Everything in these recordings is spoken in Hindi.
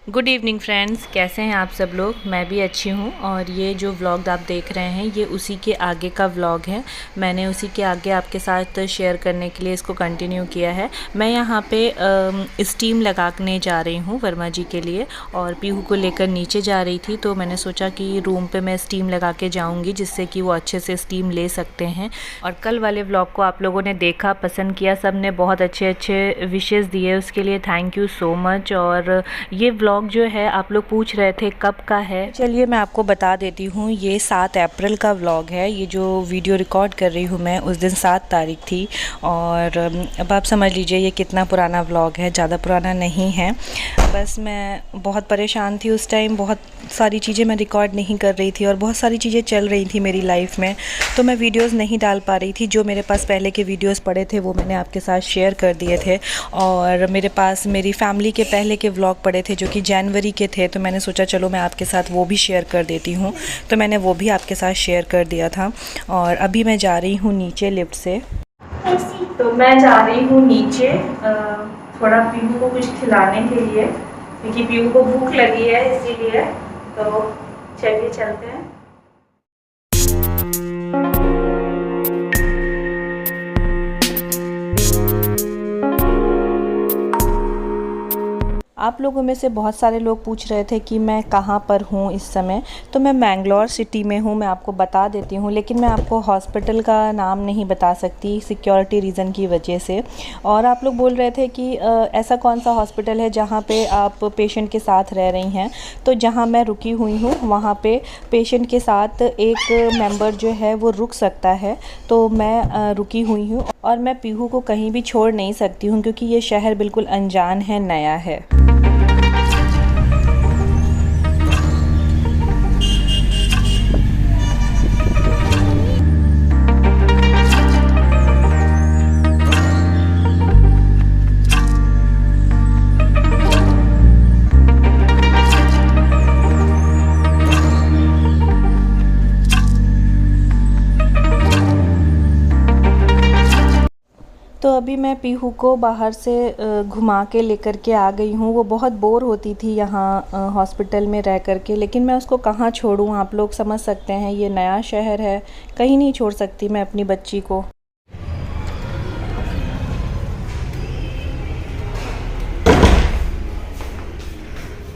गुड इवनिंग फ्रेंड्स, कैसे हैं आप सब लोग। मैं भी अच्छी हूँ। और ये जो व्लॉग आप देख रहे हैं ये उसी के आगे का व्लॉग है। मैंने उसी के आगे आपके साथ शेयर करने के लिए इसको कंटिन्यू किया है। मैं यहाँ पे स्टीम लगाने जा रही हूँ वर्मा जी के लिए, और पीहू को लेकर नीचे जा रही थी, तो मैंने सोचा कि रूम पे मैं स्टीम लगा के जाऊँगी जिससे कि वो अच्छे से स्टीम ले सकते हैं। और कल वाले व्लॉग को आप लोगों ने देखा, पसंद किया, सब ने बहुत अच्छे अच्छे विशेज़ दिए, उसके लिए थैंक यू सो मच। और ये व्लॉग जो है आप लोग पूछ रहे थे कब का है, चलिए मैं आपको बता देती हूँ। ये 7 अप्रैल का व्लॉग है। ये जो वीडियो रिकॉर्ड कर रही हूँ मैं, उस दिन 7 तारीख थी। और अब आप समझ लीजिए ये कितना पुराना व्लॉग है। ज़्यादा पुराना नहीं है, बस मैं बहुत परेशान थी उस टाइम। बहुत सारी चीज़ें मैं रिकॉर्ड नहीं कर रही थी और बहुत सारी चीज़ें चल रही थी मेरी लाइफ में, तो मैं वीडियोज़ नहीं डाल पा रही थी। जो मेरे पास पहले के वीडियोज़ पड़े थे वो मैंने आपके साथ शेयर कर दिए थे। और मेरे पास मेरी फैमिली के पहले के व्लॉग पड़े थे जो कि जनवरी के थे, तो मैंने सोचा चलो मैं आपके साथ वो भी शेयर कर देती हूँ। तो मैंने वो भी आपके साथ शेयर कर दिया था। और अभी मैं जा रही हूँ नीचे लिफ्ट से। तो मैं जा रही हूँ नीचे थोड़ा पीहू को कुछ खिलाने के लिए, क्योंकि पीहू को भूख लगी है, इसीलिए। तो चलिए चलते हैं। आप लोगों में से बहुत सारे लोग पूछ रहे थे कि मैं कहाँ पर हूँ इस समय। तो मैं मैंगलोर सिटी में हूँ, मैं आपको बता देती हूँ, लेकिन मैं आपको हॉस्पिटल का नाम नहीं बता सकती सिक्योरिटी रीज़न की वजह से। और आप लोग बोल रहे थे कि ऐसा कौन सा हॉस्पिटल है जहाँ पे आप पेशेंट के साथ रह रही हैं। तो जहाँ मैं रुकी हुई हूँ वहाँ पे पेशेंट के साथ एक मेंबर जो है वो रुक सकता है। तो मैं रुकी हुई हूँ और मैं पीहू को कहीं भी छोड़ नहीं सकती हूँ, क्योंकि ये शहर बिल्कुल अनजान है, नया है। तो अभी मैं पीहू को बाहर से घुमा के लेकर के आ गई हूँ। वो बहुत बोर होती थी यहाँ हॉस्पिटल में रह कर के, लेकिन मैं उसको कहाँ छोड़ूँ। आप लोग समझ सकते हैं ये नया शहर है, कहीं नहीं छोड़ सकती मैं अपनी बच्ची को।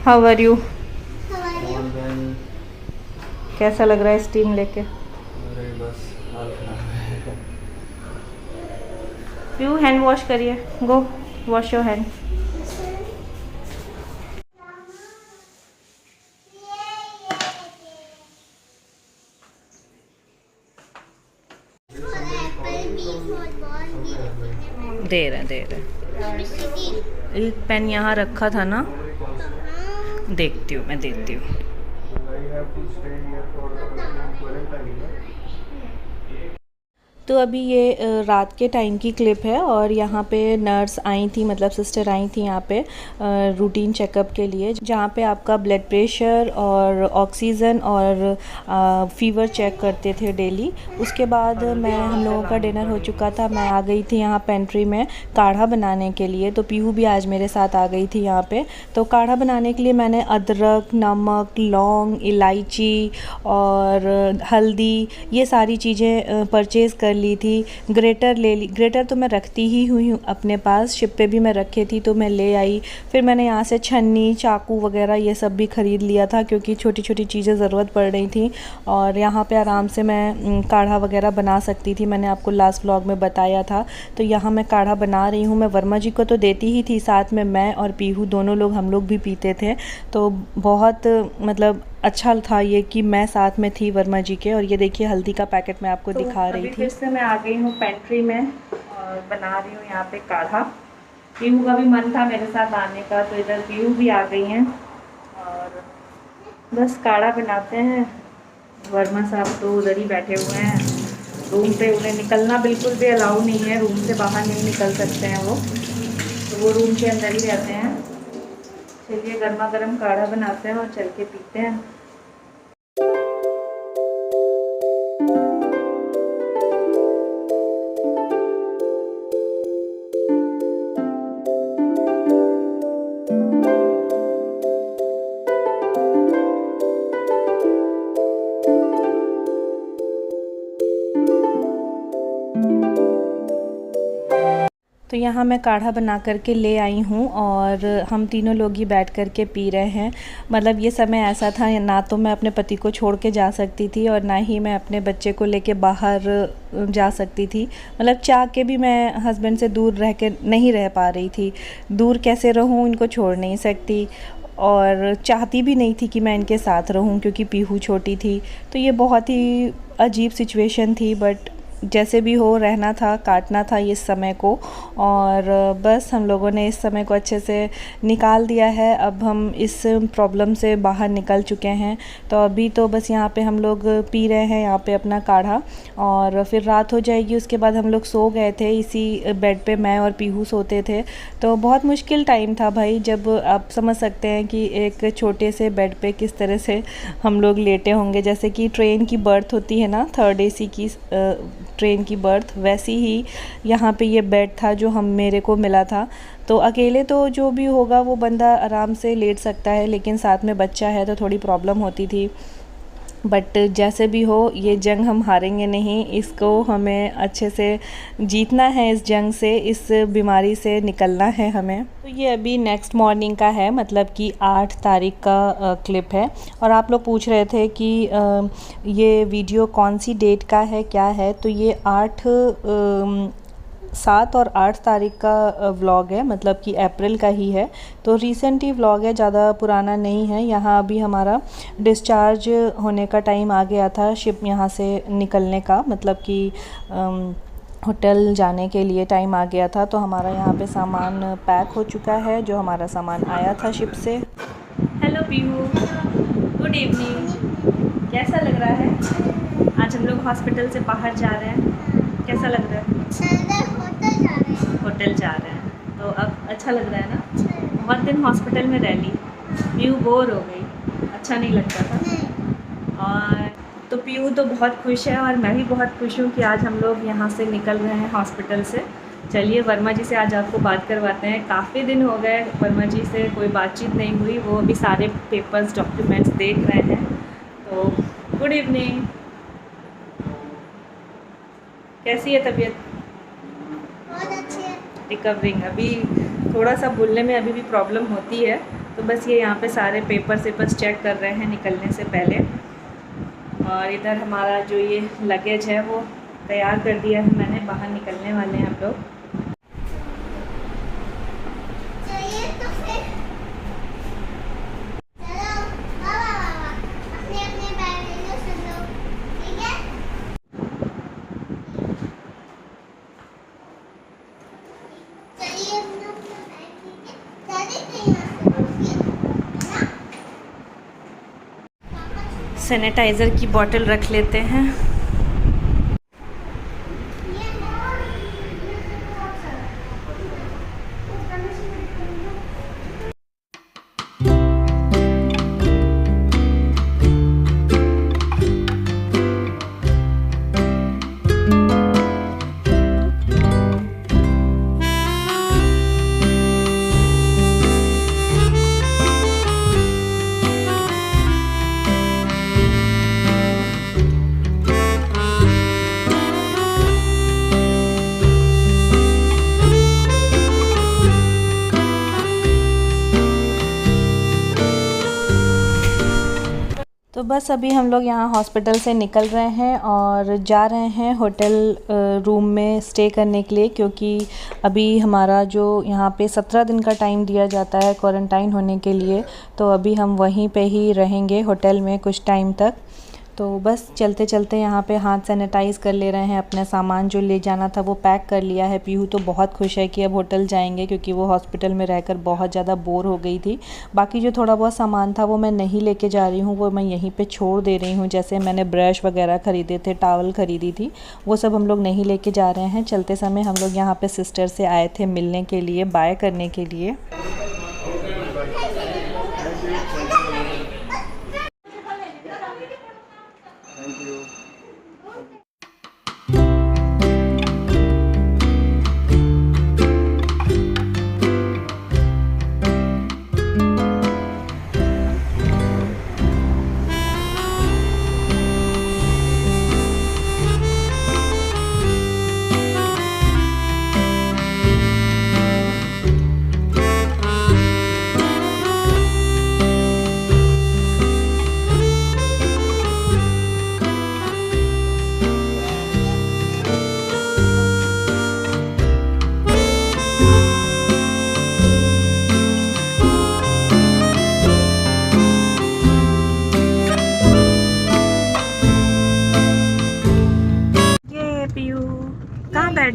How are you? कैसा लग रहा है स्टीम लेके? पीहू हैंड वॉश करिए, गो वॉश योर हैंड। दे रहे। एक पेन यहाँ रखा था ना, देखती हूँ, मैं देती हूँ। तो अभी ये रात के टाइम की क्लिप है, और यहाँ पे नर्स आई थी, मतलब सिस्टर आई थी यहाँ पे रूटीन चेकअप के लिए, जहाँ पे आपका ब्लड प्रेशर और ऑक्सीजन और फीवर चेक करते थे डेली। उसके बाद हम लोगों का डिनर हो चुका था, मैं आ गई थी यहाँ पेंट्री में काढ़ा बनाने के लिए। तो पीहू भी आज मेरे साथ आ गई थी यहाँ पे। तो काढ़ा बनाने के लिए मैंने अदरक, नमक, लौंग, इलायची और हल्दी, ये सारी चीज़ें परचेज़ कर ली थी। ग्रेटर ले ली, ग्रेटर तो मैं रखती ही हुई हूँ अपने पास, शिप पे भी मैं रखी थी तो मैं ले आई। फिर मैंने यहाँ से छन्नी, चाकू वगैरह ये सब भी ख़रीद लिया था, क्योंकि छोटी छोटी चीज़ें ज़रूरत पड़ रही थी। और यहाँ पे आराम से मैं काढ़ा वगैरह बना सकती थी, मैंने आपको लास्ट व्लॉग में बताया था। तो यहाँ मैं काढ़ा बना रही हूँ। मैं वर्मा जी को तो देती ही थी, साथ में मैं और पीहू दोनों लोग, हम लोग भी पीते थे। तो बहुत मतलब अच्छा था ये कि मैं साथ में थी वर्मा जी के। और ये देखिए हल्दी का पैकेट मैं आपको दिखा रही थी। फिर से मैं आ गई हूँ पेंट्री में और बना रही हूँ यहाँ पे काढ़ा। पीहू का भी मन था मेरे साथ आने का, तो इधर पीहू भी आ गई हैं और बस काढ़ा बनाते हैं। वर्मा साहब तो उधर ही बैठे हुए हैं रूम पे, उन्हें निकलना बिल्कुल भी अलाउ नहीं है, रूम से बाहर नहीं निकल सकते हैं वो, तो वो रूम के अंदर ही रहते हैं। चलिए गर्मा गर्म काढ़ा बनाते हैं और चल के पीते हैं। तो यहाँ मैं काढ़ा बना करके ले आई हूँ और हम तीनों लोग ही बैठ कर के पी रहे हैं। मतलब ये समय ऐसा था, ना तो मैं अपने पति को छोड़ के जा सकती थी और ना ही मैं अपने बच्चे को लेके बाहर जा सकती थी। मतलब चाह के भी मैं हस्बैंड से दूर रह के नहीं रह पा रही थी। दूर कैसे रहूँ, इनको छोड़ नहीं सकती और चाहती भी नहीं थी कि मैं इनके साथ रहूं क्योंकि पीहू छोटी थी। तो ये बहुत ही अजीब सिचुएशन थी, बट जैसे भी हो रहना था, काटना था इस समय को। और बस हम लोगों ने इस समय को अच्छे से निकाल दिया है। अब हम इस प्रॉब्लम से बाहर निकल चुके हैं। तो अभी तो बस यहाँ पे हम लोग पी रहे हैं यहाँ पे अपना काढ़ा, और फिर रात हो जाएगी। उसके बाद हम लोग सो गए थे, इसी बेड पे मैं और पीहू सोते थे। तो बहुत मुश्किल टाइम था भाई, जब आप समझ सकते हैं कि एक छोटे से बेड पे किस तरह से हम लोग लेटे होंगे। जैसे कि ट्रेन की बर्थ होती है ना, 3rd AC की ट्रेन की बर्थ, वैसी ही यहाँ पे ये बेड था जो मेरे को मिला था। तो अकेले तो जो भी होगा वो बंदा आराम से लेट सकता है, लेकिन साथ में बच्चा है तो थोड़ी प्रॉब्लम होती थी। बट जैसे भी हो, ये जंग हम हारेंगे नहीं, इसको हमें अच्छे से जीतना है। इस जंग से, इस बीमारी से निकलना है हमें। तो ये अभी नेक्स्ट मॉर्निंग का है, मतलब कि 8 तारीख का क्लिप है। और आप लोग पूछ रहे थे कि ये वीडियो कौन सी डेट का है, क्या है। तो ये 7 और 8 तारीख का व्लॉग है, मतलब कि अप्रैल का ही है। तो रिसेंट ही व्लॉग है, ज़्यादा पुराना नहीं है। यहाँ अभी हमारा डिस्चार्ज होने का टाइम आ गया था, शिप यहाँ से निकलने का, मतलब कि होटल जाने के लिए टाइम आ गया था। तो हमारा यहाँ पे सामान पैक हो चुका है, जो हमारा सामान आया था शिप से। Hello Pihu, good evening. कैसा लग रहा है? आज हम लोग हॉस्पिटल से बाहर जा रहे हैं, कैसा लग रहा है? होटल जा रहे हैं, तो अब अच्छा लग रहा है ना? बहुत दिन हॉस्पिटल में रह ली, पीहू बोर हो गई, अच्छा नहीं लगता था। और तो पीहू तो बहुत खुश है और मैं भी बहुत खुश हूँ कि आज हम लोग यहाँ से निकल रहे हैं हॉस्पिटल से। चलिए वर्मा जी से आज आपको बात करवाते हैं। काफ़ी दिन हो गए वर्मा जी से कोई बातचीत नहीं हुई, वो अभी सारे पेपर्स डॉक्यूमेंट्स देख रहे हैं। तो गुड इवनिंग, कैसी है तबीयत? बहुत अच्छी है। रिकवरिंग, अभी थोड़ा सा बोलने में अभी भी प्रॉब्लम होती है। तो बस ये यहाँ पे सारे पेपर्स चेक कर रहे हैं निकलने से पहले। और इधर हमारा जो ये लगेज है वो तैयार कर दिया है मैंने, बाहर निकलने वाले हैं हम लोग। चलिए तो फिर चलो, वाह अपने अपने बैग ले लो सब लोग, ठीक है? चलिए हम लोग अपना बैग लेके चलते हैं यहाँ से, है ना? सैनिटाइज़र की बोतल रख लेते हैं। तो बस अभी हम लोग यहाँ हॉस्पिटल से निकल रहे हैं और जा रहे हैं होटल रूम में स्टे करने के लिए, क्योंकि अभी हमारा जो यहाँ पे 17 दिन का टाइम दिया जाता है क्वारंटाइन होने के लिए। तो अभी हम वहीं पे ही रहेंगे होटल में कुछ टाइम तक। तो बस चलते चलते यहाँ पे हाथ सैनिटाइज़ कर ले रहे हैं। अपना सामान जो ले जाना था वो पैक कर लिया है। पीहू तो बहुत खुश है कि अब होटल जाएंगे, क्योंकि वो हॉस्पिटल में रहकर बहुत ज़्यादा बोर हो गई थी। बाकी जो थोड़ा बहुत सामान था वो मैं नहीं लेके जा रही हूँ, वो मैं यहीं पे छोड़ दे रही हूँ। जैसे मैंने ब्रश वगैरह ख़रीदे थे, टॉवल ख़रीदी थी, वो सब हम लोग नहीं लेके जा रहे हैं। चलते समय हम लोग यहाँ पर सिस्टर से आए थे मिलने के लिए, बाय करने के लिए। Thank you.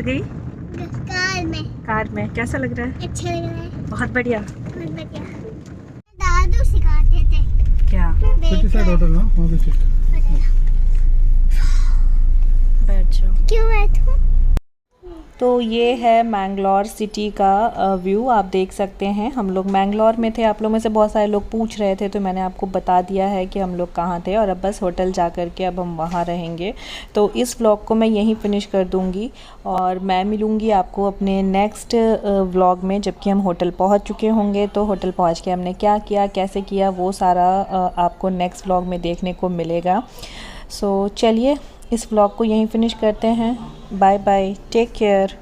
गई? कार में। कैसा लग रहा है? अच्छा लग रहा है। बहुत बढ़िया। बहुत बढ़िया। दादू सिखाते थे। क्या? बैठ जाओ। क्यों बैठूं? तो ये है मैंगलोर सिटी का व्यू, आप देख सकते हैं। हम लोग मैंगलोर में थे, आप लोग में से बहुत सारे लोग पूछ रहे थे, तो मैंने आपको बता दिया है कि हम लोग कहाँ थे, और अब बस होटल जा कर के अब हम वहाँ रहेंगे। तो इस व्लॉग को मैं यहीं फिनिश कर दूँगी, और मैं मिलूँगी आपको अपने नेक्स्ट व्लॉग में, जबकि हम होटल पहुँच चुके होंगे। तो होटल पहुँच के हमने क्या किया, कैसे किया, वो सारा आपको नेक्स्ट व्लॉग में देखने को मिलेगा। सो चलिए इस व्लॉग को यहीं फिनिश करते हैं। Bye bye, take care.